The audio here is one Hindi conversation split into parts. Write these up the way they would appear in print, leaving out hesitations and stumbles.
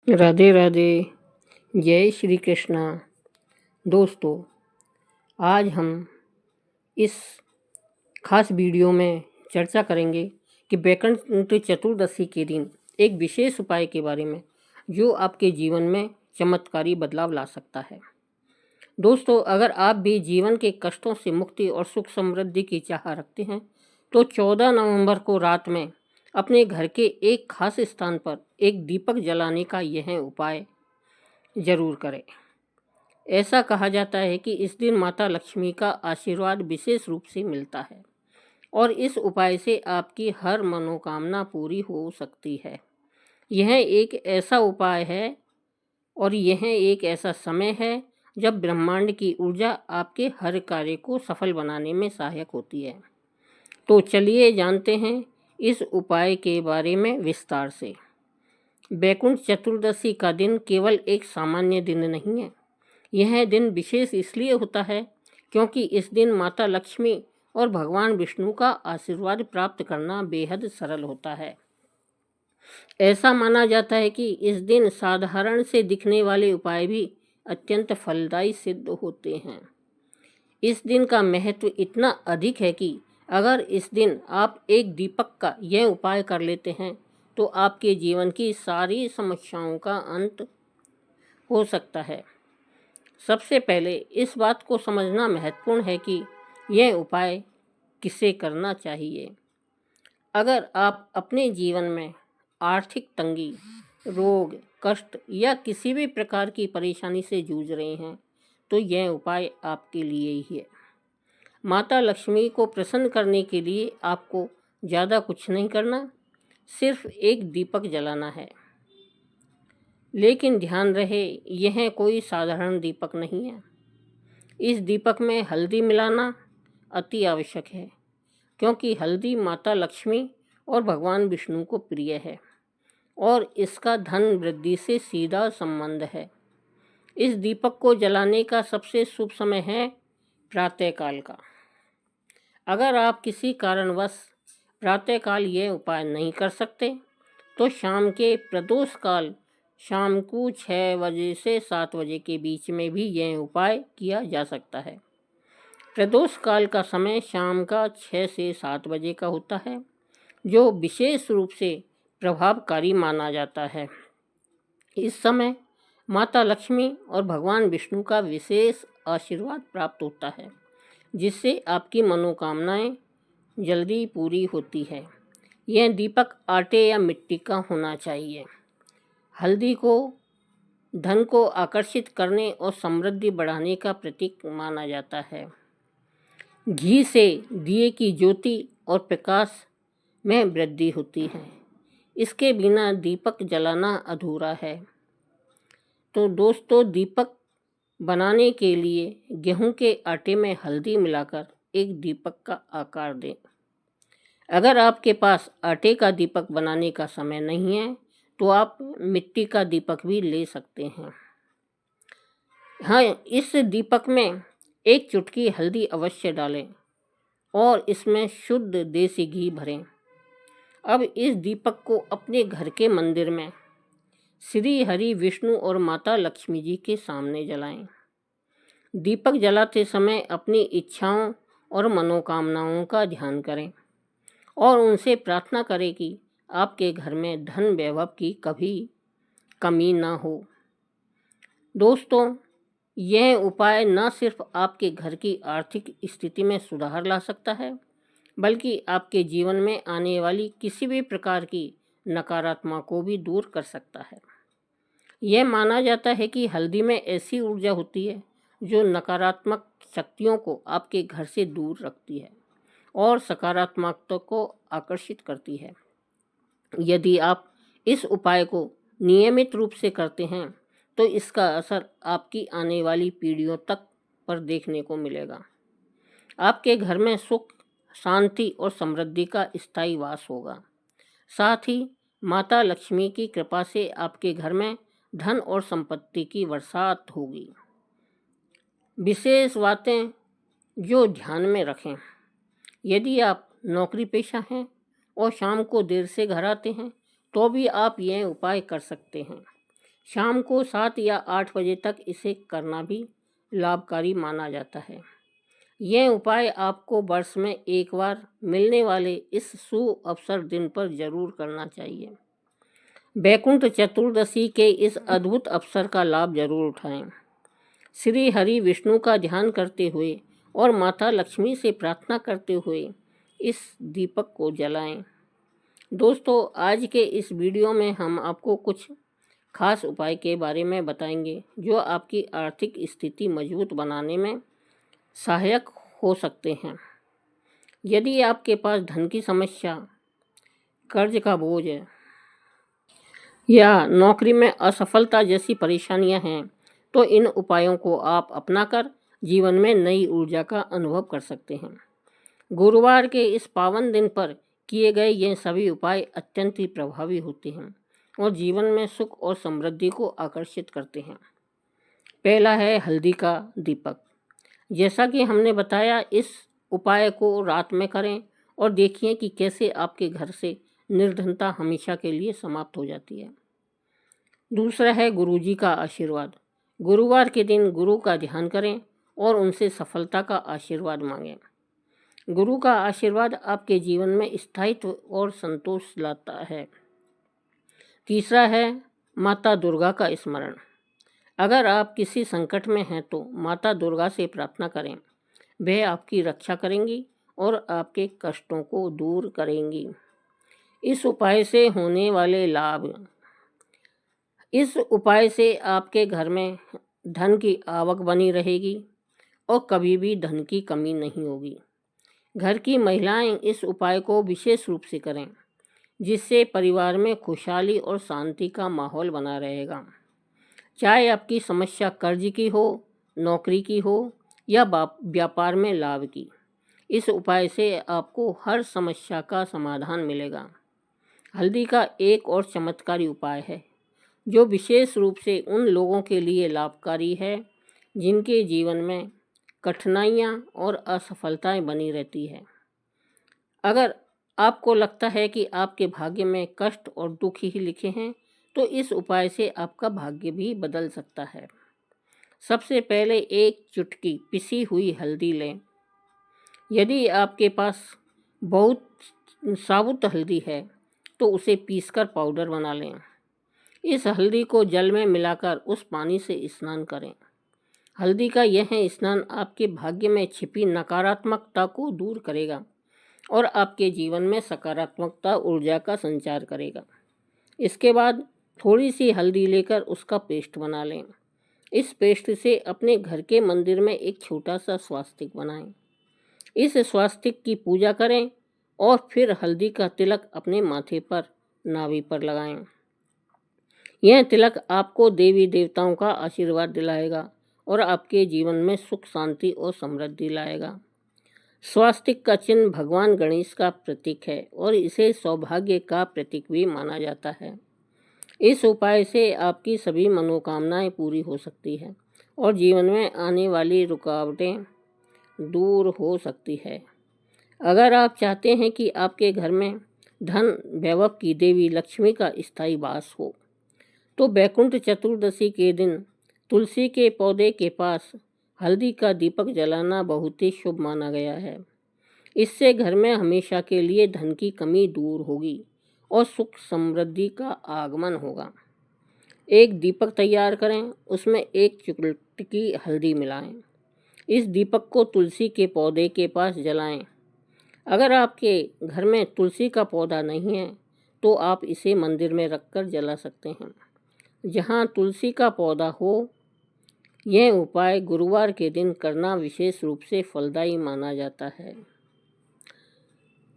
राधे राधे। जय श्री कृष्णा। दोस्तों, आज हम इस खास वीडियो में चर्चा करेंगे कि वैकुंठ चतुर्दशी के दिन एक विशेष उपाय के बारे में जो आपके जीवन में चमत्कारी बदलाव ला सकता है। दोस्तों, अगर आप भी जीवन के कष्टों से मुक्ति और सुख समृद्धि की चाह रखते हैं तो 14 नवंबर को रात में अपने घर के एक खास स्थान पर एक दीपक जलाने का यह उपाय जरूर करें। ऐसा कहा जाता है कि इस दिन माता लक्ष्मी का आशीर्वाद विशेष रूप से मिलता है और इस उपाय से आपकी हर मनोकामना पूरी हो सकती है। यह एक ऐसा उपाय है और यह एक ऐसा समय है जब ब्रह्मांड की ऊर्जा आपके हर कार्य को सफल बनाने में सहायक होती है। तो चलिए जानते हैं इस उपाय के बारे में विस्तार से। वैकुंठ चतुर्दशी का दिन केवल एक सामान्य दिन नहीं है। यह दिन विशेष इसलिए होता है क्योंकि इस दिन माता लक्ष्मी और भगवान विष्णु का आशीर्वाद प्राप्त करना बेहद सरल होता है। ऐसा माना जाता है कि इस दिन साधारण से दिखने वाले उपाय भी अत्यंत फलदायी सिद्ध होते हैं। इस दिन का महत्व इतना अधिक है कि अगर इस दिन आप एक दीपक का यह उपाय कर लेते हैं तो आपके जीवन की सारी समस्याओं का अंत हो सकता है। सबसे पहले इस बात को समझना महत्वपूर्ण है कि यह उपाय किसे करना चाहिए। अगर आप अपने जीवन में आर्थिक तंगी, रोग, कष्ट या किसी भी प्रकार की परेशानी से जूझ रहे हैं तो यह उपाय आपके लिए ही है। माता लक्ष्मी को प्रसन्न करने के लिए आपको ज़्यादा कुछ नहीं करना, सिर्फ एक दीपक जलाना है। लेकिन ध्यान रहे, यह कोई साधारण दीपक नहीं है। इस दीपक में हल्दी मिलाना अति आवश्यक है क्योंकि हल्दी माता लक्ष्मी और भगवान विष्णु को प्रिय है और इसका धन वृद्धि से सीधा संबंध है। इस दीपक को जलाने का सबसे शुभ समय है प्रातःकाल का। अगर आप किसी कारणवश प्रातःकाल यह उपाय नहीं कर सकते तो शाम के प्रदोष काल, शाम को 6 बजे से 7 बजे के बीच में भी यह उपाय किया जा सकता है। प्रदोष काल का समय शाम का 6 से 7 बजे का होता है जो विशेष रूप से प्रभावकारी माना जाता है। इस समय माता लक्ष्मी और भगवान विष्णु का विशेष आशीर्वाद प्राप्त होता है जिससे आपकी मनोकामनाएं जल्दी पूरी होती है। यह दीपक आटे या मिट्टी का होना चाहिए। हल्दी को धन को आकर्षित करने और समृद्धि बढ़ाने का प्रतीक माना जाता है। घी से दिए की ज्योति और प्रकाश में वृद्धि होती है। इसके बिना दीपक जलाना अधूरा है। तो दोस्तों, दीपक बनाने के लिए गेहूं के आटे में हल्दी मिलाकर एक दीपक का आकार दें। अगर आपके पास आटे का दीपक बनाने का समय नहीं है तो आप मिट्टी का दीपक भी ले सकते हैं। हाँ, इस दीपक में एक चुटकी हल्दी अवश्य डालें और इसमें शुद्ध देसी घी भरें। अब इस दीपक को अपने घर के मंदिर में श्री हरि विष्णु और माता लक्ष्मी जी के सामने जलाएं। दीपक जलाते समय अपनी इच्छाओं और मनोकामनाओं का ध्यान करें और उनसे प्रार्थना करें कि आपके घर में धन वैभव की कभी कमी ना हो। दोस्तों, यह उपाय न सिर्फ आपके घर की आर्थिक स्थिति में सुधार ला सकता है बल्कि आपके जीवन में आने वाली किसी भी प्रकार की नकारात्मकता को भी दूर कर सकता है। यह माना जाता है कि हल्दी में ऐसी ऊर्जा होती है जो नकारात्मक शक्तियों को आपके घर से दूर रखती है और सकारात्मकता को आकर्षित करती है। यदि आप इस उपाय को नियमित रूप से करते हैं तो इसका असर आपकी आने वाली पीढ़ियों तक पर देखने को मिलेगा। आपके घर में सुख, शांति और समृद्धि का स्थायी वास होगा। साथ ही माता लक्ष्मी की कृपा से आपके घर में धन और संपत्ति की बरसात होगी। विशेष बातें जो ध्यान में रखें, यदि आप नौकरी पेशा हैं और शाम को देर से घर आते हैं तो भी आप यह उपाय कर सकते हैं। शाम को 7 या 8 बजे तक इसे करना भी लाभकारी माना जाता है। यह उपाय आपको वर्ष में एक बार मिलने वाले इस शुभ अवसर दिन पर जरूर करना चाहिए। वैकुंठ चतुर्दशी के इस अद्भुत अवसर का लाभ जरूर उठाएं। श्री हरि विष्णु का ध्यान करते हुए और माता लक्ष्मी से प्रार्थना करते हुए इस दीपक को जलाएं। दोस्तों, आज के इस वीडियो में हम आपको कुछ खास उपाय के बारे में बताएंगे जो आपकी आर्थिक स्थिति मजबूत बनाने में सहायक हो सकते हैं। यदि आपके पास धन की समस्या, कर्ज का बोझ या नौकरी में असफलता जैसी परेशानियां हैं, तो इन उपायों को आप अपनाकर जीवन में नई ऊर्जा का अनुभव कर सकते हैं। गुरुवार के इस पावन दिन पर किए गए ये सभी उपाय अत्यंत ही प्रभावी होते हैं और जीवन में सुख और समृद्धि को आकर्षित करते हैं। पहला है हल्दी का दीपक। जैसा कि हमने बताया, इस उपाय को रात में करें और देखिए कि कैसे आपके घर से निर्धनता हमेशा के लिए समाप्त हो जाती है। दूसरा है गुरुजी का आशीर्वाद। गुरुवार के दिन गुरु का ध्यान करें और उनसे सफलता का आशीर्वाद मांगें। गुरु का आशीर्वाद आपके जीवन में स्थायित्व और संतोष लाता है। तीसरा है माता दुर्गा का स्मरण। अगर आप किसी संकट में हैं तो माता दुर्गा से प्रार्थना करें। वह आपकी रक्षा करेंगी और आपके कष्टों को दूर करेंगी। इस उपाय से आपके घर में धन की आवक बनी रहेगी और कभी भी धन की कमी नहीं होगी। घर की महिलाएं इस उपाय को विशेष रूप से करें, जिससे परिवार में खुशहाली और शांति का माहौल बना रहेगा। चाहे आपकी समस्या कर्ज की हो, नौकरी की हो या व्यापार में लाभ की, इस उपाय से आपको हर समस्या का समाधान मिलेगा। हल्दी का एक और चमत्कारी उपाय है जो विशेष रूप से उन लोगों के लिए लाभकारी है जिनके जीवन में कठिनाइयाँ और असफलताएं बनी रहती है। अगर आपको लगता है कि आपके भाग्य में कष्ट और दुख ही लिखे हैं, तो इस उपाय से आपका भाग्य भी बदल सकता है। सबसे पहले एक चुटकी पिसी हुई हल्दी लें। यदि आपके पास बहुत साबुत हल्दी है तो उसे पीसकर पाउडर बना लें। इस हल्दी को जल में मिलाकर उस पानी से स्नान करें। हल्दी का यह स्नान आपके भाग्य में छिपी नकारात्मकता को दूर करेगा और आपके जीवन में सकारात्मकता ऊर्जा का संचार करेगा। इसके बाद थोड़ी सी हल्दी लेकर उसका पेस्ट बना लें। इस पेस्ट से अपने घर के मंदिर में एक छोटा सा स्वास्तिक बनाएं। इस स्वास्तिक की पूजा करें और फिर हल्दी का तिलक अपने माथे पर, नाभि पर लगाएं। यह तिलक आपको देवी देवताओं का आशीर्वाद दिलाएगा और आपके जीवन में सुख, शांति और समृद्धि लाएगा। स्वास्तिक का चिन्ह भगवान गणेश का प्रतीक है और इसे सौभाग्य का प्रतीक भी माना जाता है। इस उपाय से आपकी सभी मनोकामनाएं पूरी हो सकती है और जीवन में आने वाली रुकावटें दूर हो सकती है। अगर आप चाहते हैं कि आपके घर में धन वैभव की देवी लक्ष्मी का स्थायी वास हो, तो वैकुंठ चतुर्दशी के दिन तुलसी के पौधे के पास हल्दी का दीपक जलाना बहुत ही शुभ माना गया है। इससे घर में हमेशा के लिए धन की कमी दूर होगी और सुख समृद्धि का आगमन होगा। एक दीपक तैयार करें, उसमें एक चुटकी हल्दी मिलाएं। इस दीपक को तुलसी के पौधे के पास जलाएं। अगर आपके घर में तुलसी का पौधा नहीं है तो आप इसे मंदिर में रखकर जला सकते हैं। जहाँ तुलसी का पौधा हो, यह उपाय गुरुवार के दिन करना विशेष रूप से फलदायी माना जाता है।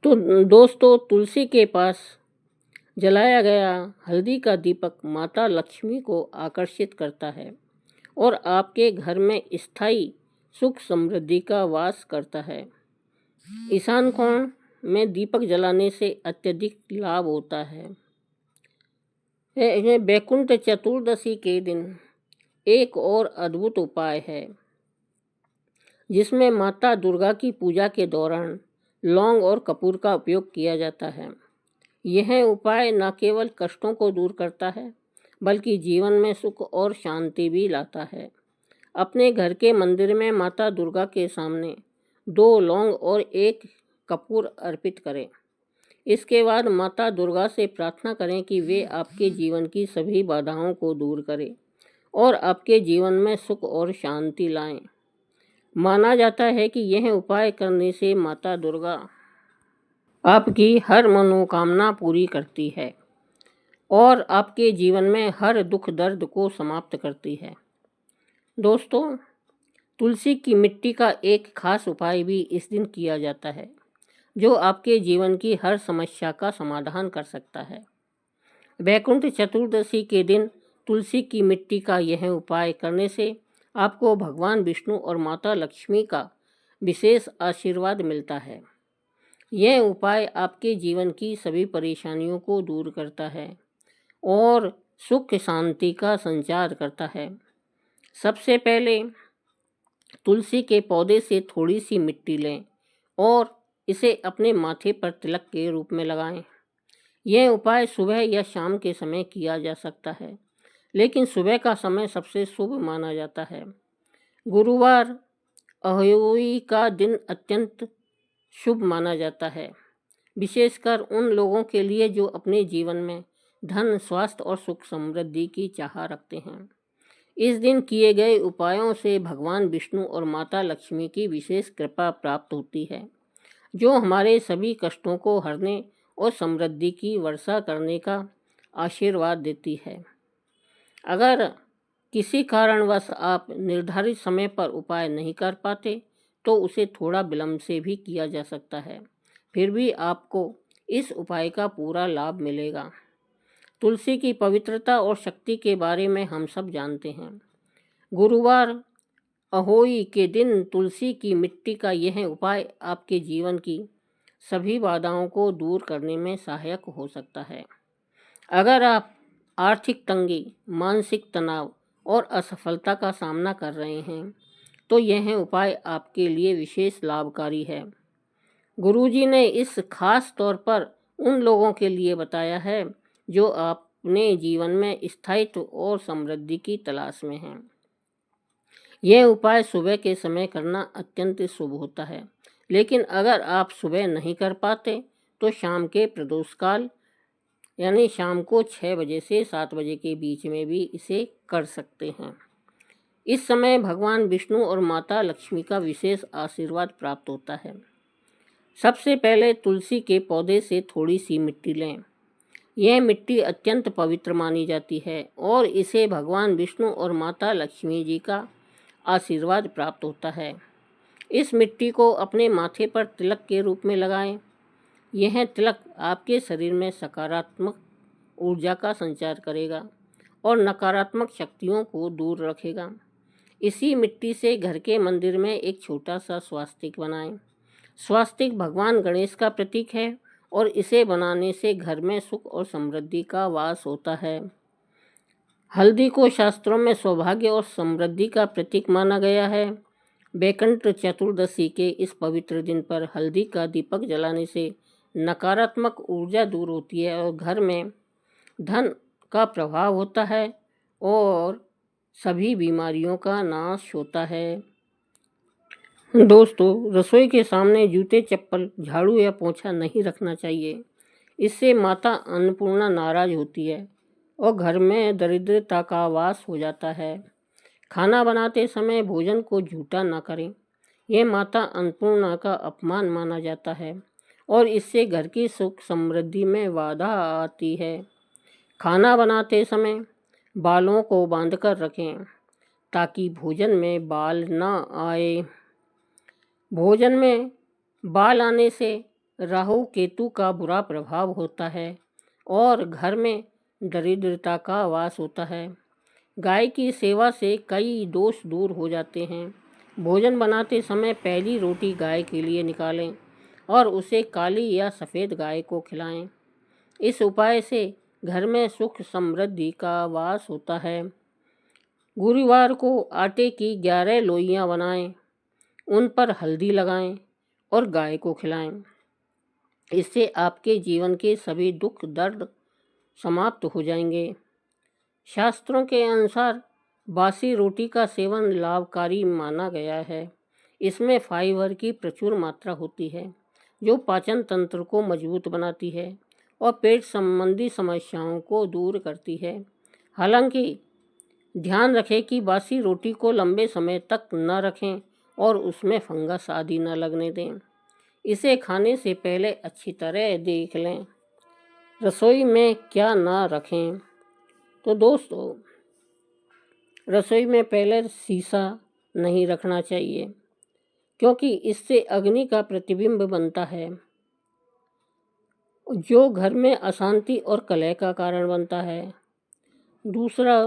तो दोस्तों, तुलसी के पास जलाया गया हल्दी का दीपक माता लक्ष्मी को आकर्षित करता है और आपके घर में स्थायी सुख समृद्धि का वास करता है। ईशान कोण में दीपक जलाने से अत्यधिक लाभ होता है। वैकुंठ चतुर्दशी के दिन एक और अद्भुत उपाय है जिसमें माता दुर्गा की पूजा के दौरान लौंग और कपूर का उपयोग किया जाता है। यह उपाय न केवल कष्टों को दूर करता है बल्कि जीवन में सुख और शांति भी लाता है। अपने घर के मंदिर में माता दुर्गा के सामने 2 लौंग और 1 कपूर अर्पित करें। इसके बाद माता दुर्गा से प्रार्थना करें कि वे आपके जीवन की सभी बाधाओं को दूर करें और आपके जीवन में सुख और शांति लाएं। माना जाता है कि यह उपाय करने से माता दुर्गा आपकी हर मनोकामना पूरी करती है और आपके जीवन में हर दुख दर्द को समाप्त करती है। दोस्तों, तुलसी की मिट्टी का एक खास उपाय भी इस दिन किया जाता है, जो आपके जीवन की हर समस्या का समाधान कर सकता है। वैकुंठ चतुर्दशी के दिन तुलसी की मिट्टी का यह उपाय करने से आपको भगवान विष्णु और माता लक्ष्मी का विशेष आशीर्वाद मिलता है। यह उपाय आपके जीवन की सभी परेशानियों को दूर करता है और सुख शांति का संचार करता है। सबसे पहले तुलसी के पौधे से थोड़ी सी मिट्टी लें और इसे अपने माथे पर तिलक के रूप में लगाएं। यह उपाय सुबह या शाम के समय किया जा सकता है, लेकिन सुबह का समय सबसे शुभ माना जाता है। गुरुवार अहोई का दिन अत्यंत शुभ माना जाता है, विशेषकर उन लोगों के लिए जो अपने जीवन में धन, स्वास्थ्य और सुख समृद्धि की चाह रखते हैं। इस दिन किए गए उपायों से भगवान विष्णु और माता लक्ष्मी की विशेष कृपा प्राप्त होती है, जो हमारे सभी कष्टों को हरने और समृद्धि की वर्षा करने का आशीर्वाद देती है। अगर किसी कारणवश आप निर्धारित समय पर उपाय नहीं कर पाते, तो उसे थोड़ा विलंब से भी किया जा सकता है, फिर भी आपको इस उपाय का पूरा लाभ मिलेगा। तुलसी की पवित्रता और शक्ति के बारे में हम सब जानते हैं। गुरुवार अहोई के दिन तुलसी की मिट्टी का यह उपाय आपके जीवन की सभी बाधाओं को दूर करने में सहायक हो सकता है। अगर आप आर्थिक तंगी, मानसिक तनाव और असफलता का सामना कर रहे हैं, तो यह उपाय आपके लिए विशेष लाभकारी है। गुरुजी ने इस खास तौर पर उन लोगों के लिए बताया है जो अपने जीवन में स्थायित्व और समृद्धि की तलाश में हैं। यह उपाय सुबह के समय करना अत्यंत शुभ होता है, लेकिन अगर आप सुबह नहीं कर पाते तो शाम के प्रदोष काल यानी शाम को 6 बजे से 7 बजे के बीच में भी इसे कर सकते हैं। इस समय भगवान विष्णु और माता लक्ष्मी का विशेष आशीर्वाद प्राप्त होता है। सबसे पहले तुलसी के पौधे से थोड़ी सी मिट्टी लें। यह मिट्टी अत्यंत पवित्र मानी जाती है और इसे भगवान विष्णु और माता लक्ष्मी जी का आशीर्वाद प्राप्त होता है। इस मिट्टी को अपने माथे पर तिलक के रूप में लगाएं। यह तिलक आपके शरीर में सकारात्मक ऊर्जा का संचार करेगा और नकारात्मक शक्तियों को दूर रखेगा। इसी मिट्टी से घर के मंदिर में एक छोटा सा स्वास्तिक बनाएं। स्वास्तिक भगवान गणेश का प्रतीक है और इसे बनाने से घर में सुख और समृद्धि का वास होता है। हल्दी को शास्त्रों में सौभाग्य और समृद्धि का प्रतीक माना गया है। वैकुंठ चतुर्दशी के इस पवित्र दिन पर हल्दी का दीपक जलाने से नकारात्मक ऊर्जा दूर होती है और घर में धन का प्रभाव होता है और सभी बीमारियों का नाश होता है। दोस्तों, रसोई के सामने जूते, चप्पल, झाड़ू या पोंछा नहीं रखना चाहिए। इससे माता अन्नपूर्णा नाराज होती है और घर में दरिद्रता का वास हो जाता है। खाना बनाते समय भोजन को झूठा ना करें। यह माता अन्नपूर्णा का अपमान माना जाता है और इससे घर की सुख समृद्धि में बाधा आती है। खाना बनाते समय बालों को बांधकर रखें ताकि भोजन में बाल ना आए। भोजन में बाल आने से राहु केतु का बुरा प्रभाव होता है और घर में दरिद्रता का वास होता है। गाय की सेवा से कई दोष दूर हो जाते हैं। भोजन बनाते समय पहली रोटी गाय के लिए निकालें और उसे काली या सफ़ेद गाय को खिलाएं। इस उपाय से घर में सुख समृद्धि का वास होता है। गुरुवार को आटे की 11 लोइयां बनाएं, उन पर हल्दी लगाएं और गाय को खिलाएं। इससे आपके जीवन के सभी दुख दर्द समाप्त हो जाएंगे। शास्त्रों के अनुसार बासी रोटी का सेवन लाभकारी माना गया है। इसमें फाइबर की प्रचुर मात्रा होती है जो पाचन तंत्र को मजबूत बनाती है और पेट संबंधी समस्याओं को दूर करती है। हालांकि ध्यान रखें कि बासी रोटी को लंबे समय तक न रखें और उसमें फंगस आदि न लगने दें। इसे खाने से पहले अच्छी तरह देख लें। रसोई में क्या ना रखें? तो दोस्तों, रसोई में पहले शीशा नहीं रखना चाहिए क्योंकि इससे अग्नि का प्रतिबिंब बनता है जो घर में अशांति और कलह का कारण बनता है। दूसरा,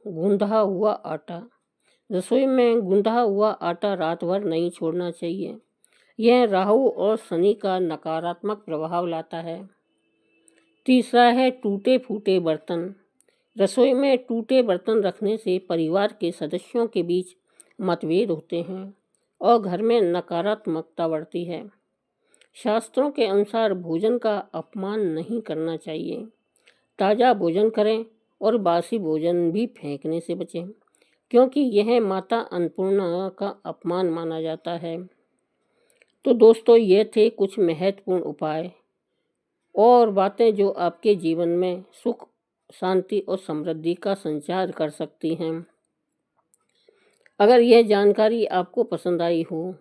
गूंधा हुआ आटा। रसोई में गूंधा हुआ आटा रात भर नहीं छोड़ना चाहिए। यह राहु और शनि का नकारात्मक प्रभाव लाता है। तीसरा है टूटे फूटे बर्तन। रसोई में टूटे बर्तन रखने से परिवार के सदस्यों के बीच मतभेद होते हैं और घर में नकारात्मकता बढ़ती है। शास्त्रों के अनुसार भोजन का अपमान नहीं करना चाहिए। ताज़ा भोजन करें और बासी भोजन भी फेंकने से बचें क्योंकि यह माता अन्नपूर्णा का अपमान माना जाता है। तो दोस्तों, ये थे कुछ महत्वपूर्ण उपाय और बातें जो आपके जीवन में सुख, शांति और समृद्धि का संचार कर सकती हैं। अगर यह जानकारी आपको पसंद आई हो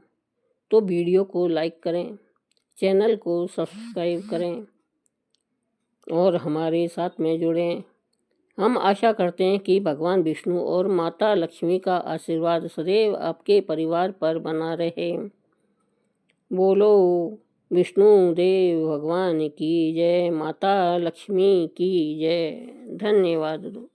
तो वीडियो को लाइक करें, चैनल को सब्सक्राइब करें और हमारे साथ में जुड़ें। हम आशा करते हैं कि भगवान विष्णु और माता लक्ष्मी का आशीर्वाद सदैव आपके परिवार पर बना रहे। बोलो विष्णु देव भगवान की जय, माता लक्ष्मी की जय। धन्यवाद।